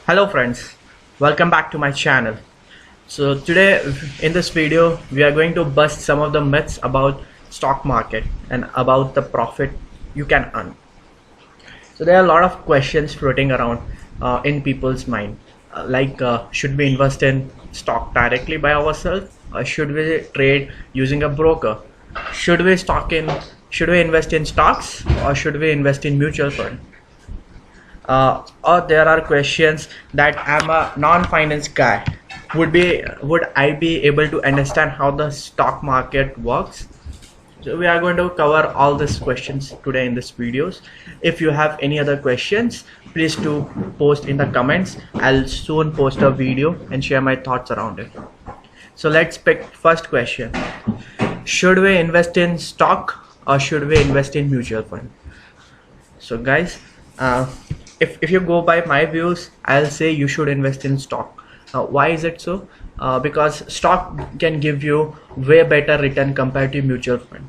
Hello friends, welcome back to my channel. So today in this video we are going to bust some of the myths about stock market and about the profit you can earn. So there are a lot of questions floating around in people's mind, should we invest in stock directly by ourselves, or should we trade using a broker? Should we should we invest in stocks, or should we invest in mutual fund? Or there are questions that I'm a non-finance guy. Would I be able to understand how the stock market works? So we are going to cover all these questions today in this videos. If you have any other questions, please do post in the comments. I'll soon post a video and share my thoughts around it. So let's pick first question. Should we invest in stock or should we invest in mutual fund? So guys, if you go by my views, I'll say you should invest in stock. Why is it so? Because stock can give you way better return compared to mutual fund.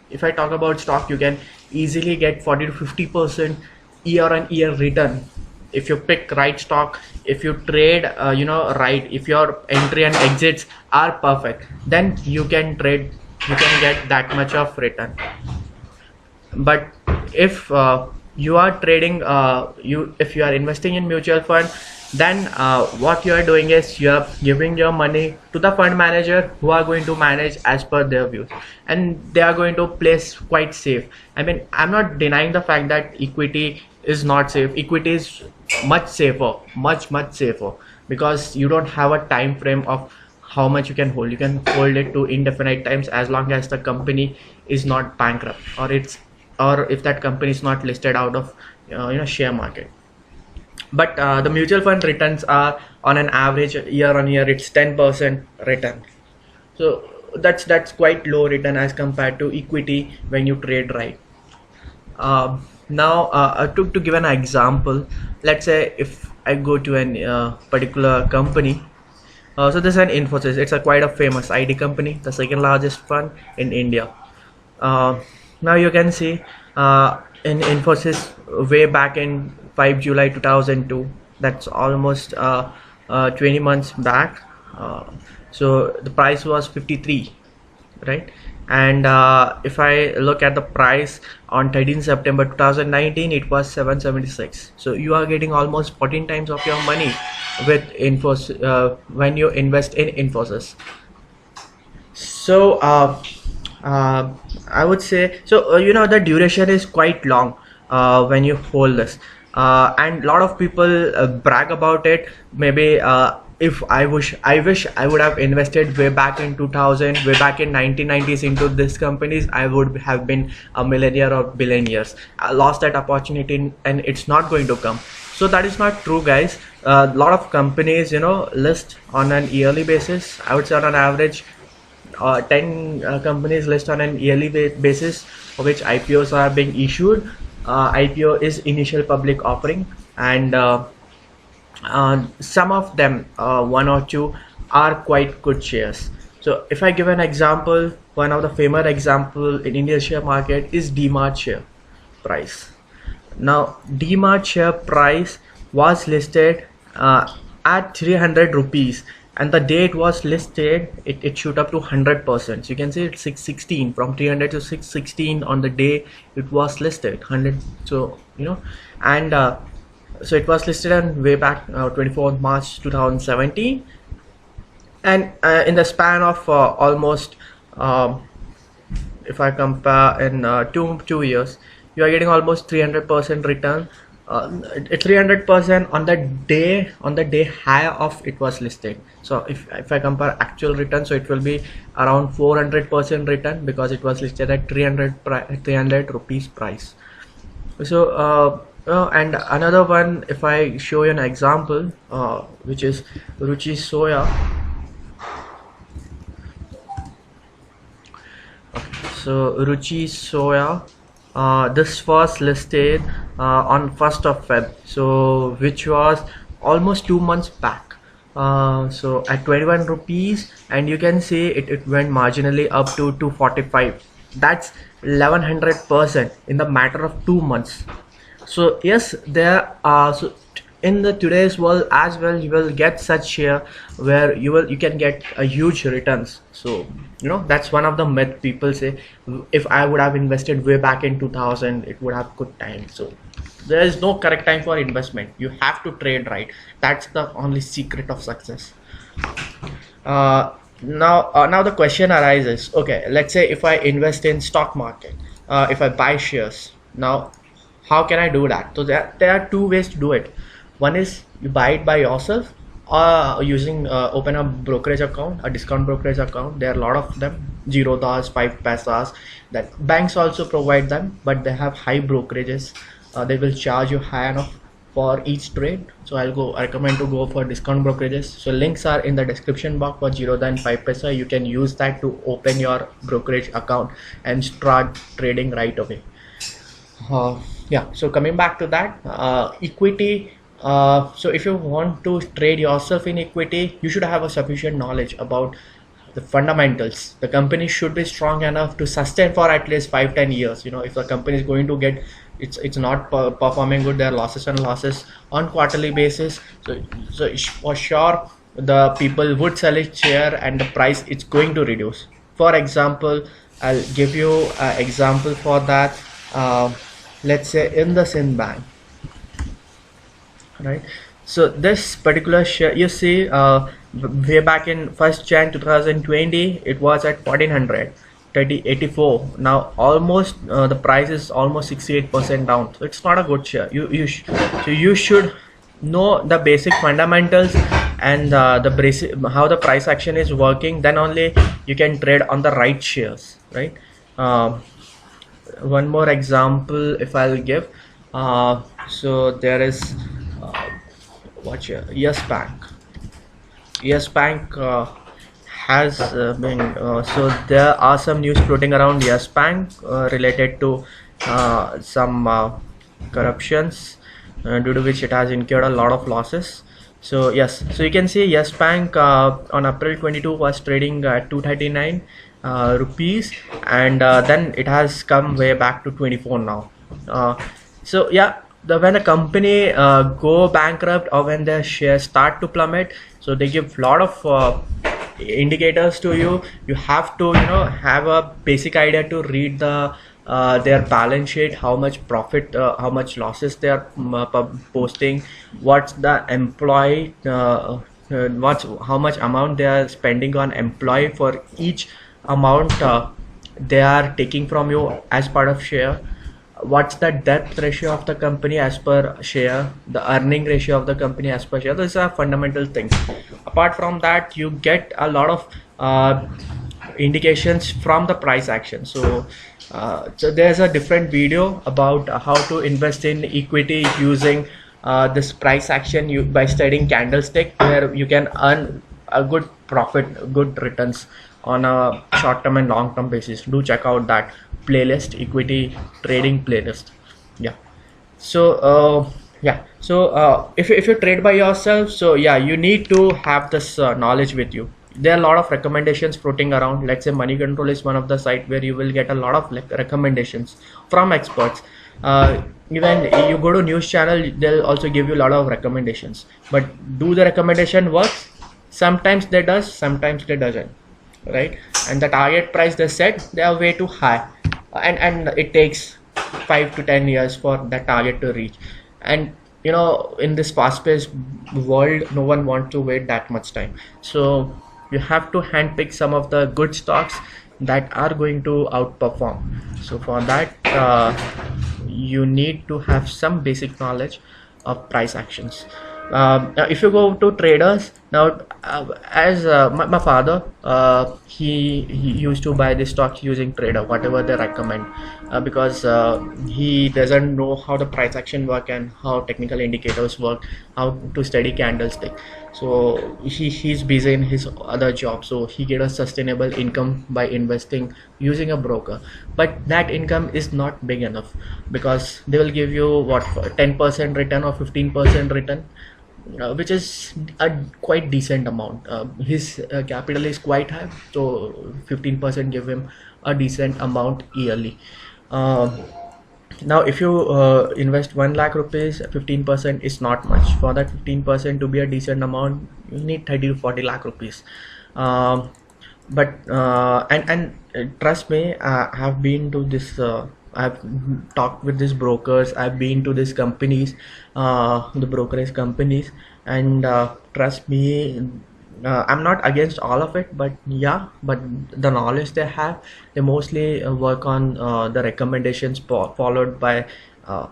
If I talk about stock, you can easily get 40 to 50% year on year return if you pick right stock, if you trade right, if your entry and exits are perfect, then you can get that much of return. But if you are trading if you are investing in mutual fund, then what you are doing is you are giving your money to the fund manager, who are going to manage as per their views, and they are going to place quite safe. I mean, I'm not denying the fact that equity is not safe. Equity is much safer, much safer, because you don't have a time frame of how much you can hold. You can hold it to indefinite times as long as the company is not bankrupt, or if that company is not listed out of share market. But the mutual fund returns are on an average year on year, it's 10% return. So that's quite low return as compared to equity when you trade right. Now to give an example, let's say if I go to a particular company. So this is an Infosys. It's quite a famous IT company, the second largest fund in India. Now you can see in Infosys way back in 5 July 2002, that's almost 20 months back. So the price was 53, right? And if I look at the price on 13 September 2019, it was 776. So you are getting almost 14 times of your money with Infosys when you invest in Infosys. So I would say, so the duration is quite long when you hold this, and a lot of people brag about it. Maybe if I wish I would have invested way back in 2000, way back in 1990s into these companies, I would have been a millionaire or billionaires. I lost that opportunity and it's not going to come. So that is not true, guys. A lot of companies list on an yearly basis. I would say on an average 10 companies list on an yearly basis, for which IPOs are being issued. IPO is initial public offering, and some of them, one or two, are quite good shares. So if I give an example, one of the famous example in Indian share market is DMart share price. Now DMart share price was listed at 300 rupees, and the day it was listed, it shoot up to 100%. So you can see it's 616, from 300 to 616 on the day it was listed, 100. So and so it was listed on way back 24th March 2017, and in the span of almost if I compare in 2 years, you are getting almost 300% return. 300% on the day high of it was listed. So if I compare actual return, so it will be around 400% return, because it was listed at 300 rupees price. So and another one, if I show you an example, which is Ruchi Soya. Okay, so Ruchi Soya, this was listed on 1st of Feb, so which was almost 2 months back. So at 21 rupees, and you can see it went marginally up to 245. That's 1100% in the matter of 2 months. So yes, there are in the today's world as well, you will get such share where you can get a huge returns. So that's one of the myth people say, if I would have invested way back in 2000, it would have good time. So there is no correct time for investment. You have to trade right. That's the only secret of success. Now the question arises, okay, let's say if I invest in stock market, if I buy shares, now how can I do that? So there are two ways to do it. One is you buy it by yourself, or using open a brokerage account, a discount brokerage account. There are a lot of them, 0 dollars, 5 paisas, that banks also provide them, but they have high brokerages. They will charge you high enough for each trade. So I recommend to go for discount brokerages. So links are in the description box for 0 and 5 paisa. You can use that to open your brokerage account and start trading right away. Yeah, so coming back to that, equity. So if you want to trade yourself in equity, you should have a sufficient knowledge about the fundamentals. The company should be strong enough to sustain for at least 5-10 years. If the company is going to get, it's not performing good, there are losses and losses on quarterly basis. So for sure the people would sell its share and the price it's going to reduce. For example, I'll give you an example for that. Let's say in the Sin Bank, right? So this particular share, you see, way back in 1st Jan 2020, it was at 1400, 84. Now almost the price is almost 68% down. So it's not a good share. So you should know the basic fundamentals and the basic how the price action is working. Then only you can trade on the right shares, right? One more example if I'll give, so there is watch here, Yes Bank has been so there are some news floating around Yes Bank related to some corruptions, due to which it has incurred a lot of losses. So yes, so you can see Yes Bank on April 22 was trading at 239 rupees, and then it has come way back to 24 now. So yeah, when a company go bankrupt or when their shares start to plummet, so they give lot of indicators to you. You have to have a basic idea to read the their balance sheet, how much profit, how much losses they are posting, what's the employee, how much amount they are spending on employee for each amount they are taking from you as part of share, what's the debt ratio of the company as per share, the earning ratio of the company as per share. Those are fundamental things. Apart from that, you get a lot of indications from the price action. So there's a different video about how to invest in equity using this price action by studying candlestick, where you can earn a good profit, good returns on a short-term and long-term basis. Do check out that playlist, equity trading playlist. Yeah. So if you trade by yourself, so yeah, you need to have this knowledge with you. There are a lot of recommendations floating around. Let's say Money Control is one of the site where you will get a lot of recommendations from experts. Even you go to news channel, they'll also give you a lot of recommendations. But do the recommendation works? Sometimes they does, sometimes they doesn't, right? And the target price they set, they are way too high, and it takes 5 to 10 years for that target to reach. And in this fast-paced world, no one wants to wait that much time. So you have to handpick some of the good stocks that are going to outperform. So for that, you need to have some basic knowledge of price actions. If you go to traders now, as my father, he used to buy the stocks using trader, whatever they recommend, because he doesn't know how the price action work and how technical indicators work, how to study candlestick. So he's busy in his other job, so he get a sustainable income by investing using a broker. But that income is not big enough, because they will give you what, 10% return or 15% return, which is a quite decent amount. His capital is quite high, so 15% give him a decent amount yearly. Now if you invest 1 lakh rupees, 15% is not much. For that 15% to be a decent amount, you need 30 to 40 lakh rupees. But trust me, I have been to this I've talked with these brokers, I've been to these companies, the brokerage companies, and trust me, I'm not against all of it, but yeah, but the knowledge they have, they mostly work on the recommendations followed by uh,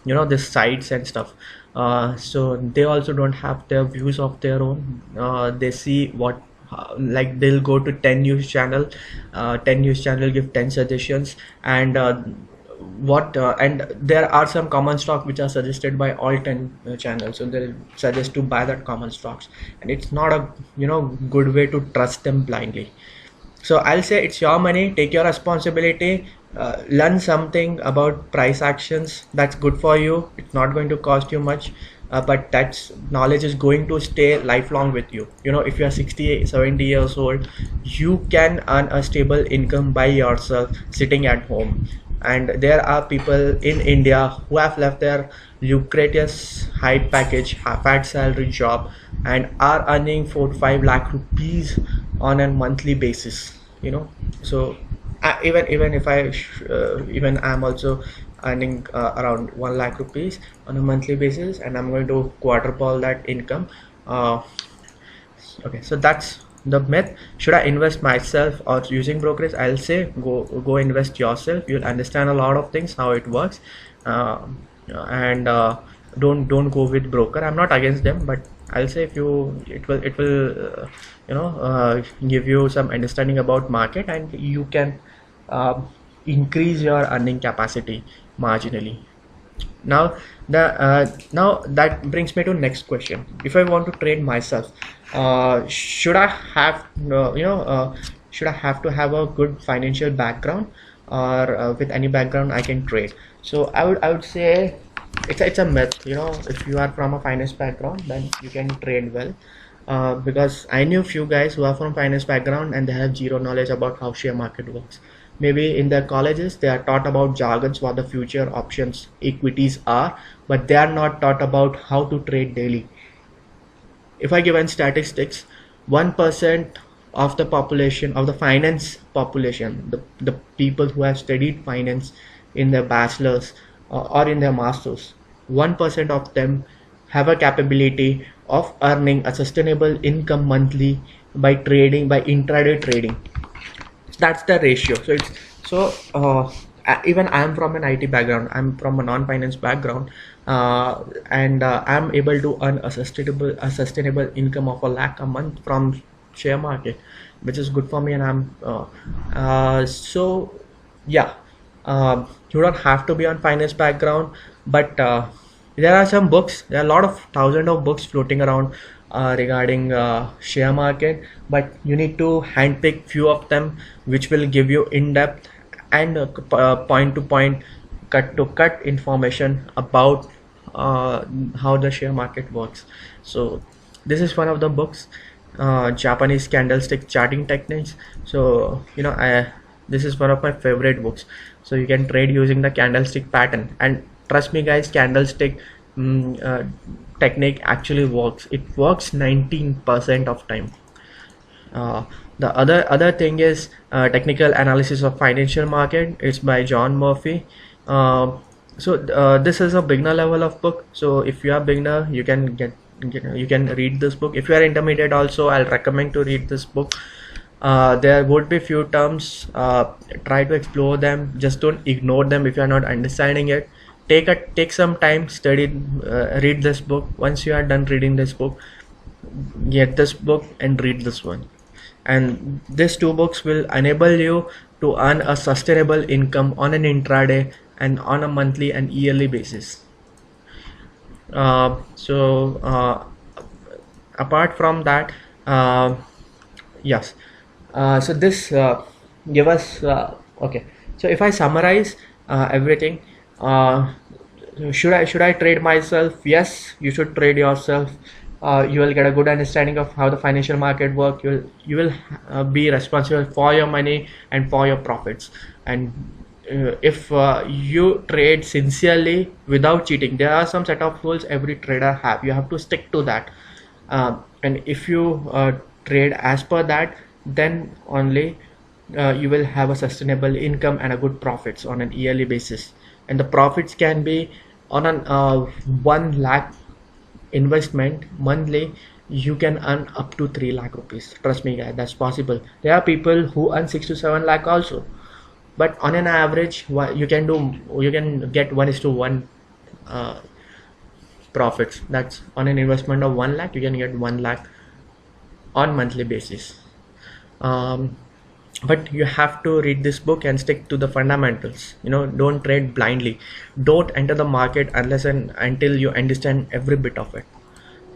the sites and stuff. So they also don't have their views of their own. They see what like they'll go to 10 news channel, 10 news channel give 10 suggestions, and and there are some common stock which are suggested by all 10 channels, so they'll suggest to buy that common stocks, and it's not a good way to trust them blindly. So I'll say it's your money, take your responsibility, learn something about price actions that's good for you. It's not going to cost you much, but that's knowledge is going to stay lifelong with you. If you are 60 70 years old, you can earn a stable income by yourself sitting at home. And there are people in India who have left their lucrative high package fat salary job and are earning 4 to 5 lakh rupees on a monthly basis. So even if even I'm also earning around 1 lakh rupees on a monthly basis, and I'm going to quadruple that income. Okay, so that's the myth. Should I invest myself or using brokerage? I'll say go invest yourself. You'll understand a lot of things, how it works. And don't go with broker. I'm not against them, but I'll say if you it will give you some understanding about market, and you can increase your earning capacity marginally. Now that brings me to next question. If I want to trade myself, should I have should I have to have a good financial background, or with any background I can trade? So I would say it's a myth. If you are from a finance background, then you can trade well. Because I knew few guys who are from finance background and they have zero knowledge about how share market works. Maybe in their colleges they are taught about jargons, what the future options equities are, but they are not taught about how to trade daily. If I given statistics, 1% of the population, of the finance population, the people who have studied finance in their bachelor's or in their masters, 1% of them have a capability of earning a sustainable income monthly by trading, by intraday trading. That's the ratio. So it's so even I'm from an IT background, I'm from a non-finance background, and I'm able to earn a sustainable income of 1 lakh a month from share market, which is good for me. And I'm so yeah, you don't have to be on finance background, but there are some books, there are a lot of thousands of books floating around regarding share market, but you need to handpick few of them which will give you in-depth and point to point, cut to cut information about how the share market works. So this is one of the books, Japanese candlestick charting techniques. So this is one of my favorite books. So you can trade using the candlestick pattern, and trust me guys, candlestick technique actually works. It works 19% of time. The other thing is technical analysis of financial market. It's by John Murphy. This is a beginner level of book. So if you are beginner, you can you can read this book. If you are intermediate also, I'll recommend to read this book. There would be few terms, try to explore them, just don't ignore them if you are not understanding it. Take some time, study, read this book. Once you are done reading this book, get this book and read this one, and these two books will enable you to earn a sustainable income on an intraday and on a monthly and yearly basis. Apart from that, yes, so this give us okay. So if I summarize everything, should I trade myself? Yes, you should trade yourself. You will get a good understanding of how the financial market work. You will be responsible for your money and for your profits, and if you trade sincerely without cheating, there are some set of rules every trader have. You have to stick to that, and if you trade as per that, then only you will have a sustainable income and a good profits on an yearly basis. And the profits can be on an 1 lakh investment monthly. You can earn up to 3 lakh rupees. Trust me guys, that's possible. There are people who earn 6 to 7 lakh also, but on an average you can get 1:1 uh, profits. That's on an investment of 1 lakh, you can get 1 lakh on monthly basis. um, but you have to read this book and stick to the fundamentals. Don't trade blindly. Don't enter the market unless and until you understand every bit of it.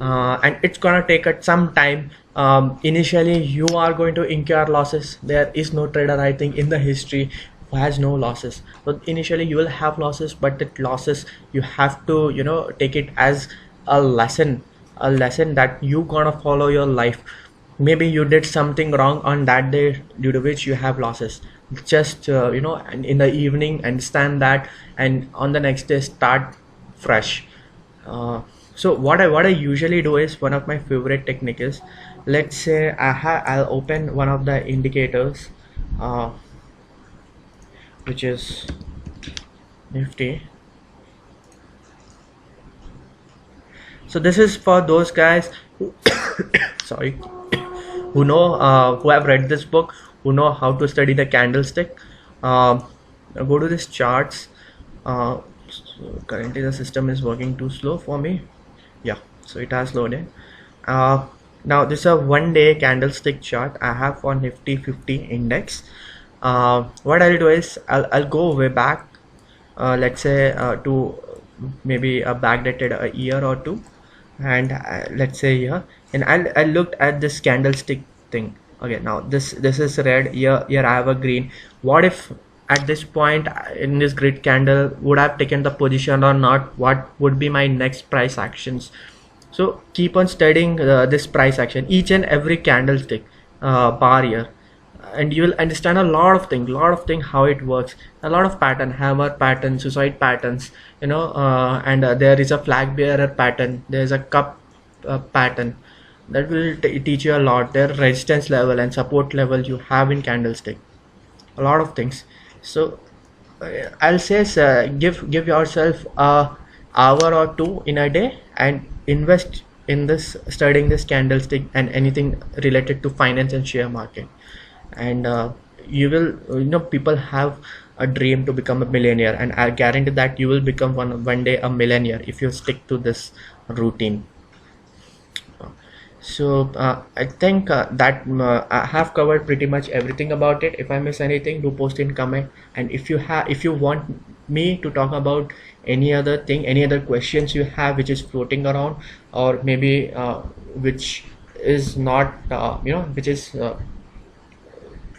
And it's gonna take some time. Initially you are going to incur losses. There is no trader, I think, in the history who has no losses. So initially you will have losses, but the losses you have to take it as a lesson that you gonna follow your life. Maybe you did something wrong on that day due to which you have losses. Just and in the evening understand that, and on the next day start fresh. So what I usually do is, one of my favorite technique is, let's say I'll open one of the indicators, which is Nifty. So this is for those guys who sorry, who have read this book, who know how to study the candlestick. Go to this charts. So currently the system is working too slow for me. Yeah, so it has loaded. Now this is a 1-day candlestick chart I have for Nifty 50 index. What I'll do is I'll go way back, let's say to maybe a backdated a year or two, and let's say here, and I'll look at this candlestick thing. Okay, now this is red. Here I have a green. What if at this point in this grid candle would have taken the position or not? What would be my next price actions? So keep on studying this price action, each and every candlestick bar here, and you will understand a lot of things how it works. A lot of pattern, hammer pattern, suicide patterns, and there is a flag bearer pattern, there is a cup pattern. That will teach you a lot. Their resistance level and support level you have in candlestick, a lot of things. So I'll say, give yourself a hour or two in a day and invest in this, studying this candlestick and anything related to finance and share market. And you will, people have a dream to become a millionaire, and I guarantee that you will become one day a millionaire if you stick to this routine. So I think that I have covered pretty much everything about it. If I miss anything, do post in comment. And if you want me to talk about any other thing, any other questions you have which is floating around, or maybe which is not which is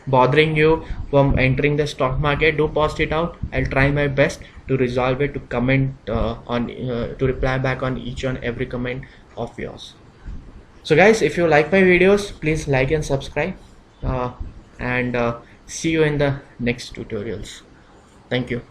bothering you from entering the stock market, do post it out. I'll try my best to resolve it, to comment to reply back on each and every comment of yours. So guys, if you like my videos, please like and subscribe, and see you in the next tutorials. Thank you.